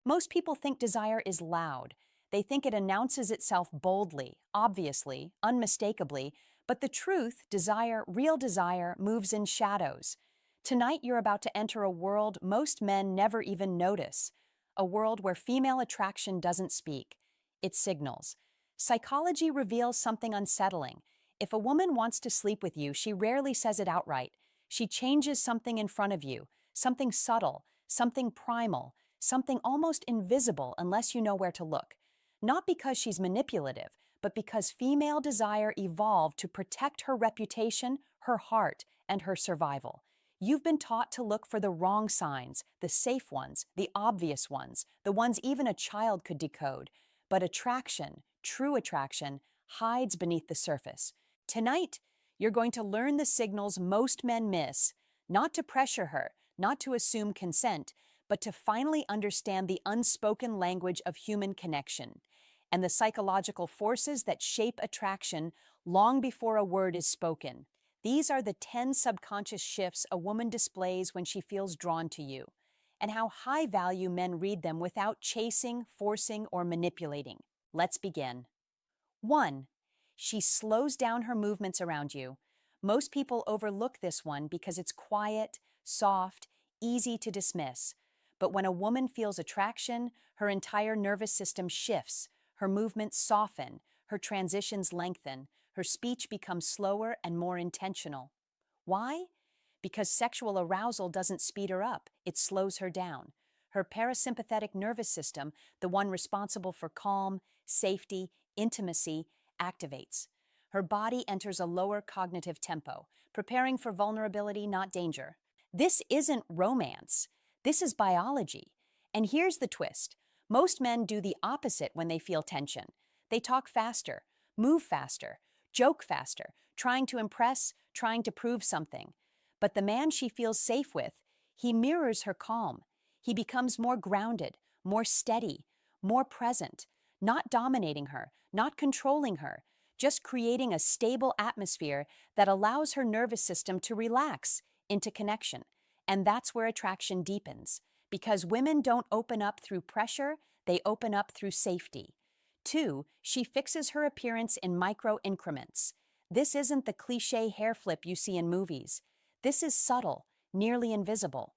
Most people think desire is loud. They think it announces itself boldly, obviously, unmistakably, but the truth, desire, real desire, moves in shadows. Tonight, you're about to enter a world most men never even notice, a world where female attraction doesn't speak, it signals. Psychology reveals something unsettling. If a woman wants to sleep with you, she rarely says it outright. She changes something in front of you, something subtle, something primal, something almost invisible unless you know where to look. Not because she's manipulative, but because female desire evolved to protect her reputation, her heart, and her survival. You've been taught to look for the wrong signs, the safe ones, the obvious ones, the ones even a child could decode. But attraction, true attraction, hides beneath the surface. Tonight, you're going to learn the signals most men miss, not to pressure her, not to assume consent, but to finally understand the unspoken language of human connection and the psychological forces that shape attraction long before a word is spoken. These are the 10 subconscious shifts a woman displays when she feels drawn to you, and how high value men read them without chasing, forcing, or manipulating. Let's begin. 1. She slows down her movements around you. Most people overlook this one because it's quiet, soft, easy to dismiss. But when a woman feels attraction, her entire nervous system shifts, her movements soften, her transitions lengthen, her speech becomes slower and more intentional. Why? Because sexual arousal doesn't speed her up, it slows her down. Her parasympathetic nervous system, the one responsible for calm, safety, intimacy, activates. Her body enters a lower cognitive tempo, preparing for vulnerability, not danger. This isn't romance. This is biology. And here's the twist. Most men do the opposite when they feel tension. They talk faster, move faster, joke faster, trying to impress, trying to prove something. But the man she feels safe with, he mirrors her calm. He becomes more grounded, more steady, more present, not dominating her, not controlling her, just creating a stable atmosphere that allows her nervous system to relax into connection. And that's where attraction deepens, because women don't open up through pressure, they open up through safety. 2, she fixes her appearance in micro increments. This isn't the cliché hair flip you see in movies. This is subtle, nearly invisible.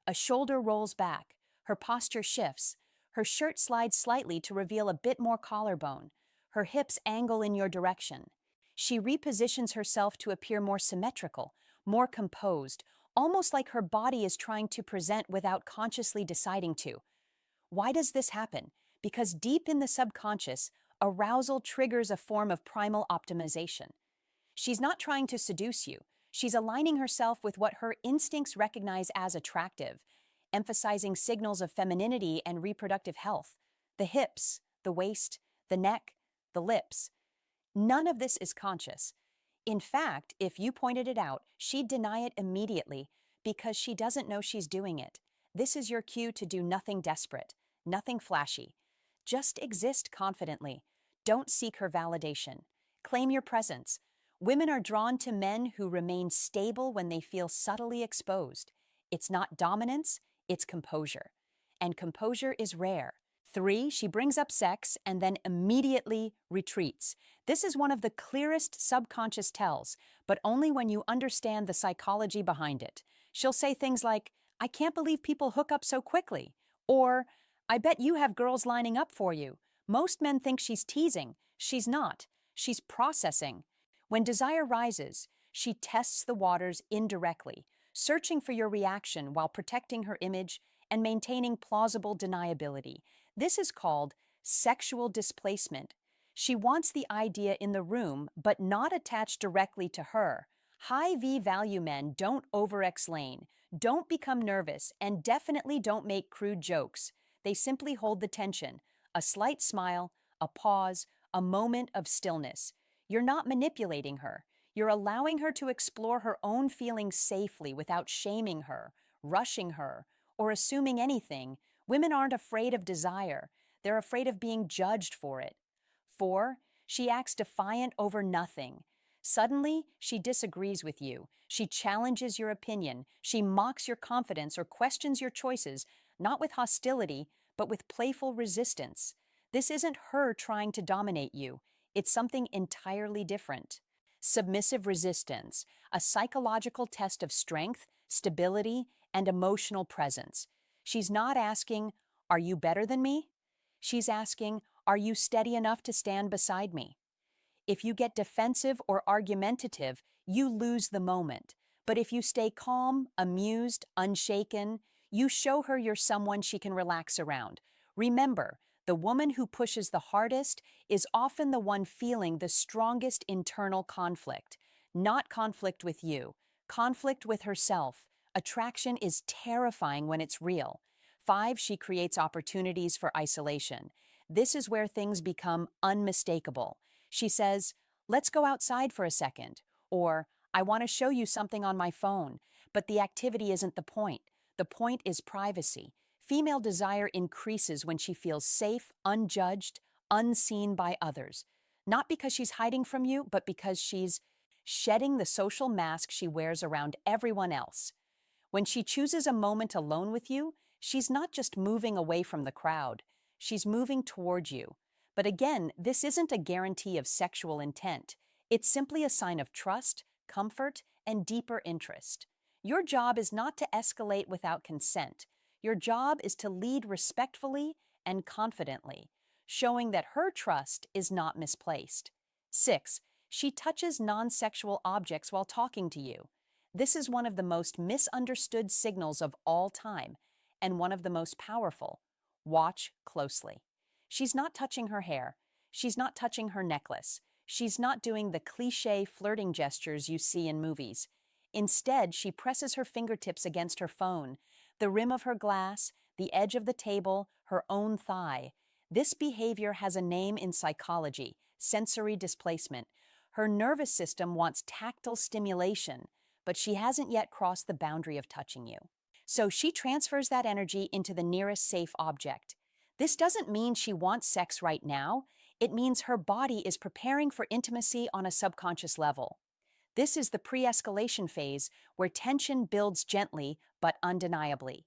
A shoulder rolls back, her posture shifts, her shirt slides slightly to reveal a bit more collarbone, her hips angle in your direction. She repositions herself to appear more symmetrical, more composed, almost like her body is trying to present without consciously deciding to. Why does this happen? Because deep in the subconscious, arousal triggers a form of primal optimization. She's not trying to seduce you. She's aligning herself with what her instincts recognize as attractive, emphasizing signals of femininity and reproductive health. The hips, the waist, the neck, the lips. None of this is conscious. In fact, if you pointed it out, she'd deny it immediately because she doesn't know she's doing it. This is your cue to do nothing desperate, nothing flashy. Just exist confidently. Don't seek her validation. Claim your presence. Women are drawn to men who remain stable when they feel subtly exposed. It's not dominance, it's composure. And composure is rare. 3, she brings up sex and then immediately retreats. This is one of the clearest subconscious tells, but only when you understand the psychology behind it. She'll say things like, "I can't believe people hook up so quickly," or, "I bet you have girls lining up for you." Most men think she's teasing. She's not. She's processing. When desire rises, she tests the waters indirectly, searching for your reaction while protecting her image and maintaining plausible deniability. This is called sexual displacement. She wants the idea in the room, but not attached directly to her. High V value men don't over-explain, don't become nervous, and definitely don't make crude jokes. They simply hold the tension, a slight smile, a pause, a moment of stillness. You're not manipulating her. You're allowing her to explore her own feelings safely without shaming her, rushing her, or assuming anything. Women aren't afraid of desire. They're afraid of being judged for it. 4, she acts defiant over nothing. Suddenly, she disagrees with you. She challenges your opinion. She mocks your confidence or questions your choices, not with hostility, but with playful resistance. This isn't her trying to dominate you, it's something entirely different. Submissive resistance, a psychological test of strength, stability, and emotional presence. She's not asking, "Are you better than me?" She's asking, "Are you steady enough to stand beside me?" If you get defensive or argumentative, you lose the moment. But if you stay calm, amused, unshaken, you show her you're someone she can relax around. Remember, the woman who pushes the hardest is often the one feeling the strongest internal conflict. Not conflict with you, conflict with herself. Attraction is terrifying when it's real. 5, she creates opportunities for isolation. This is where things become unmistakable. She says, "Let's go outside for a second," or "I want to show you something on my phone." But the activity isn't the point. The point is privacy. Female desire increases when she feels safe, unjudged, unseen by others. Not because she's hiding from you, but because she's shedding the social mask she wears around everyone else. When she chooses a moment alone with you, she's not just moving away from the crowd, she's moving toward you. But again, this isn't a guarantee of sexual intent. It's simply a sign of trust, comfort, and deeper interest. Your job is not to escalate without consent. Your job is to lead respectfully and confidently, showing that her trust is not misplaced. 6, she touches non-sexual objects while talking to you. This is one of the most misunderstood signals of all time, and one of the most powerful. Watch closely. She's not touching her hair. She's not touching her necklace. She's not doing the cliché flirting gestures you see in movies. Instead, she presses her fingertips against her phone, the rim of her glass, the edge of the table, her own thigh. This behavior has a name in psychology: sensory displacement. Her nervous system wants tactile stimulation, but she hasn't yet crossed the boundary of touching you. So she transfers that energy into the nearest safe object. This doesn't mean she wants sex right now. It means her body is preparing for intimacy on a subconscious level. This is the pre-escalation phase where tension builds gently but undeniably.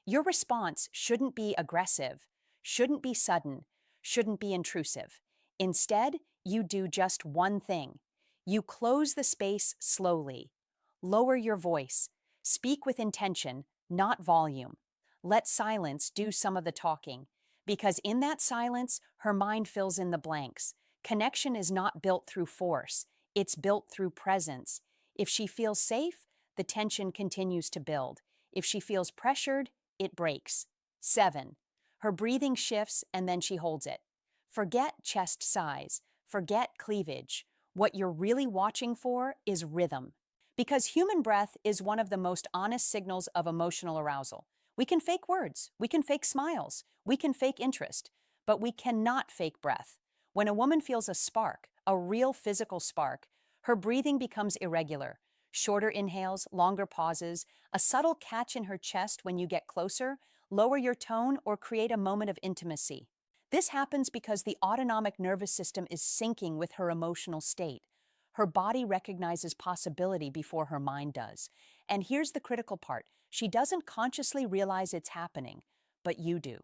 Your response shouldn't be aggressive, shouldn't be sudden, shouldn't be intrusive. Instead, you do just one thing. You close the space slowly. Lower your voice. Speak with intention, not volume. Let silence do some of the talking, because in that silence, her mind fills in the blanks. Connection is not built through force, it's built through presence. If she feels safe, the tension continues to build. If she feels pressured, it breaks. 7, her breathing shifts and then she holds it. Forget chest size, forget cleavage. What you're really watching for is rhythm. Because human breath is one of the most honest signals of emotional arousal. We can fake words, we can fake smiles, we can fake interest, but we cannot fake breath. When a woman feels a spark, a real physical spark, her breathing becomes irregular. Shorter inhales, longer pauses, a subtle catch in her chest when you get closer, lower your tone, or create a moment of intimacy. This happens because the autonomic nervous system is syncing with her emotional state. Her body recognizes possibility before her mind does. And here's the critical part: she doesn't consciously realize it's happening, but you do.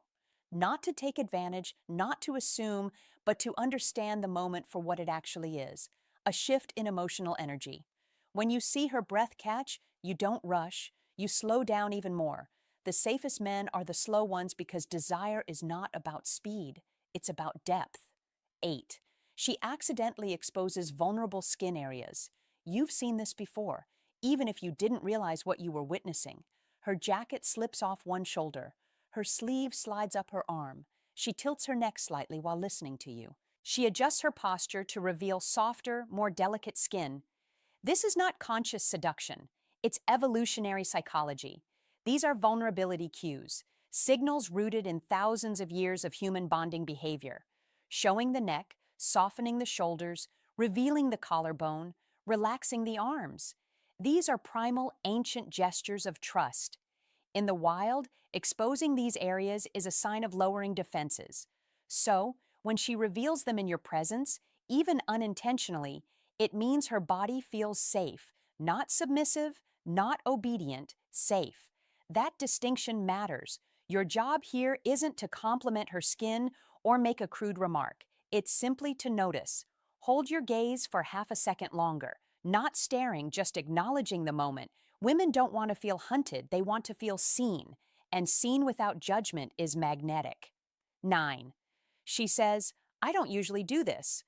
Not to take advantage, not to assume, but to understand the moment for what it actually is: a shift in emotional energy. When you see her breath catch, you don't rush, you slow down even more. The safest men are the slow ones because desire is not about speed, it's about depth. 8, she accidentally exposes vulnerable skin areas. You've seen this before, even if you didn't realize what you were witnessing. Her jacket slips off one shoulder. Her sleeve slides up her arm. She tilts her neck slightly while listening to you. She adjusts her posture to reveal softer, more delicate skin. This is not conscious seduction. It's evolutionary psychology. These are vulnerability cues, signals rooted in thousands of years of human bonding behavior. Showing the neck, softening the shoulders, revealing the collarbone, relaxing the arms. These are primal, ancient gestures of trust. In the wild, exposing these areas is a sign of lowering defenses. So, when she reveals them in your presence, even unintentionally, it means her body feels safe, not submissive, not obedient, safe. That distinction matters. Your job here isn't to compliment her skin or make a crude remark. It's simply to notice. Hold your gaze for half a second longer, not staring, just acknowledging the moment. Women don't want to feel hunted, they want to feel seen, and seen without judgment is magnetic. 9. She says, I don't usually do this.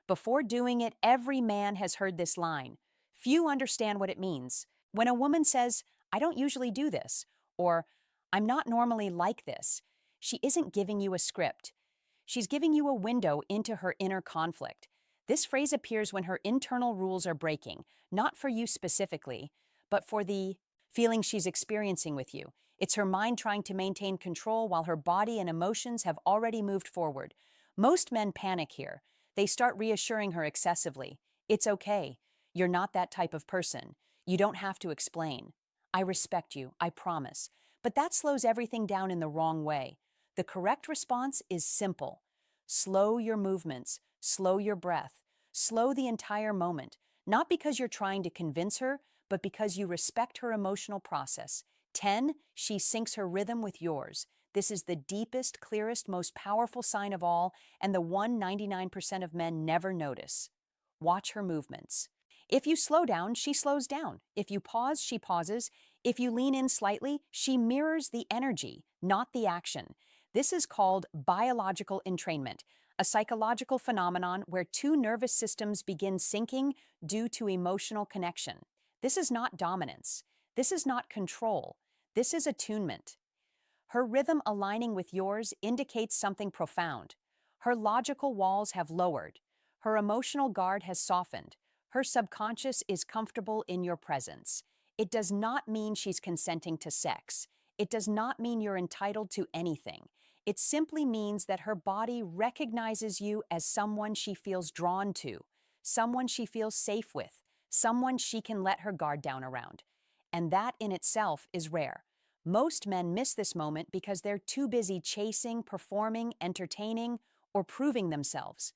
Before doing it, every man has heard this line. Few understand what it means. When a woman says, I don't usually do this, or I'm not normally like this, she isn't giving you a script. She's giving you a window into her inner conflict. This phrase appears when her internal rules are breaking, not for you specifically, but for the feeling she's experiencing with you. It's her mind trying to maintain control while her body and emotions have already moved forward. Most men panic here. They start reassuring her excessively. It's okay. You're not that type of person. You don't have to explain. I respect you, I promise. But that slows everything down in the wrong way. The correct response is simple. Slow your movements, slow your breath, slow the entire moment, not because you're trying to convince her, but because you respect her emotional process. 10. She syncs her rhythm with yours. This is the deepest, clearest, most powerful sign of all, and the one 99% of men never notice. Watch her movements. If you slow down, she slows down. If you pause, she pauses. If you lean in slightly, she mirrors the energy, not the action. This is called biological entrainment, a psychological phenomenon where two nervous systems begin syncing due to emotional connection. This is not dominance. This is not control. This is attunement. Her rhythm aligning with yours indicates something profound. Her logical walls have lowered. Her emotional guard has softened. Her subconscious is comfortable in your presence. It does not mean she's consenting to sex. It does not mean you're entitled to anything. It simply means that her body recognizes you as someone she feels drawn to, someone she feels safe with, someone she can let her guard down around. And that in itself is rare. Most men miss this moment because they're too busy chasing, performing, entertaining, or proving themselves.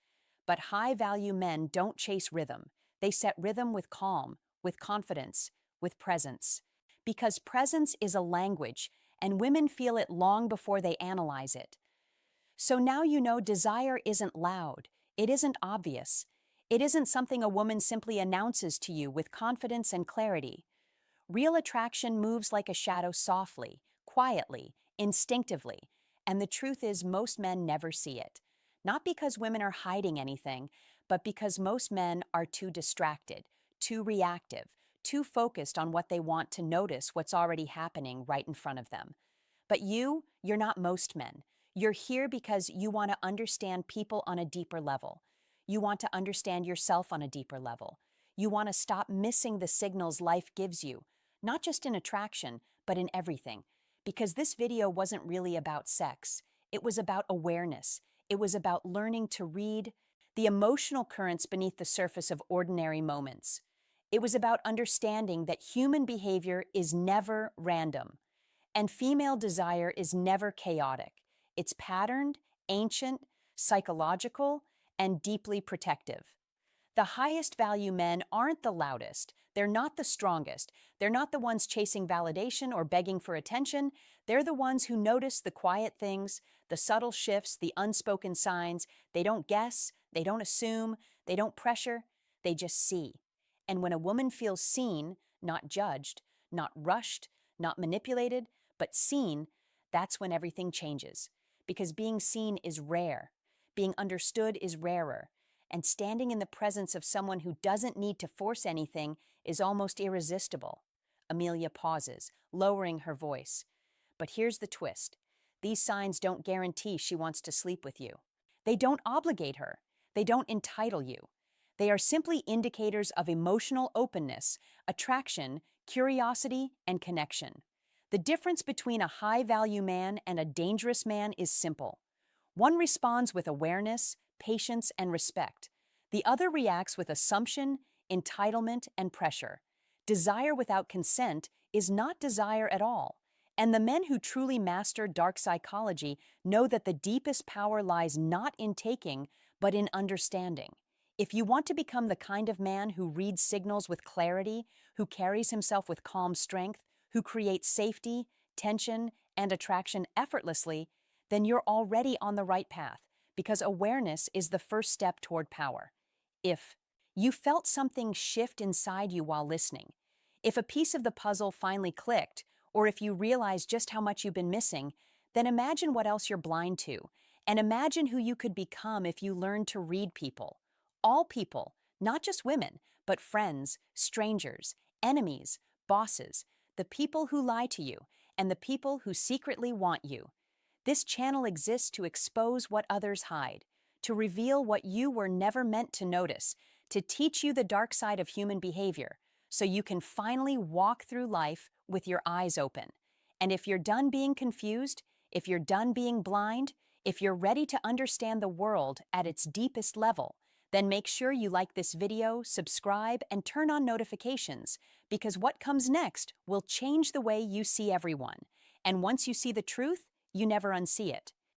But high-value men don't chase rhythm. They set rhythm with calm, with confidence, with presence. Because presence is a language, and women feel it long before they analyze it. So now you know desire isn't loud. It isn't obvious. It isn't something a woman simply announces to you with confidence and clarity. Real attraction moves like a shadow softly, quietly, instinctively, and the truth is most men never see it. Not because women are hiding anything, but because most men are too distracted, too reactive, too focused on what they want to notice what's already happening right in front of them. But you're not most men. You're here because you want to understand people on a deeper level. You want to understand yourself on a deeper level. You want to stop missing the signals life gives you, not just in attraction, but in everything. Because this video wasn't really about sex. It was about awareness. It was about learning to read the emotional currents beneath the surface of ordinary moments. It was about understanding that human behavior is never random. And female desire is never chaotic. It's patterned, ancient, psychological, and deeply protective. The highest value men aren't the loudest. They're not the strongest. They're not the ones chasing validation or begging for attention. They're the ones who notice the quiet things, the subtle shifts, the unspoken signs. They don't guess, they don't assume, they don't pressure, they just see. And when a woman feels seen, not judged, not rushed, not manipulated, but seen, that's when everything changes. Because being seen is rare. Being understood is rarer. And standing in the presence of someone who doesn't need to force anything is almost irresistible. Amelia pauses, lowering her voice. But here's the twist. These signs don't guarantee she wants to sleep with you. They don't obligate her. They don't entitle you. They are simply indicators of emotional openness, attraction, curiosity, and connection. The difference between a high-value man and a dangerous man is simple. One responds with awareness, patience, and respect. The other reacts with assumption, entitlement, and pressure. Desire without consent is not desire at all. And the men who truly master dark psychology know that the deepest power lies not in taking, but in understanding. If you want to become the kind of man who reads signals with clarity, who carries himself with calm strength, who creates safety, tension, and attraction effortlessly, then you're already on the right path, because awareness is the first step toward power. If you felt something shift inside you while listening, if a piece of the puzzle finally clicked, or if you realize just how much you've been missing, then imagine what else you're blind to, and imagine who you could become if you learned to read people. All people, not just women, but friends, strangers, enemies, bosses, the people who lie to you, and the people who secretly want you. This channel exists to expose what others hide, to reveal what you were never meant to notice, to teach you the dark side of human behavior, so you can finally walk through life with your eyes open. And if you're done being confused, if you're done being blind, if you're ready to understand the world at its deepest level, then make sure you like this video, subscribe, and turn on notifications, because what comes next will change the way you see everyone. And once you see the truth, you never unsee it.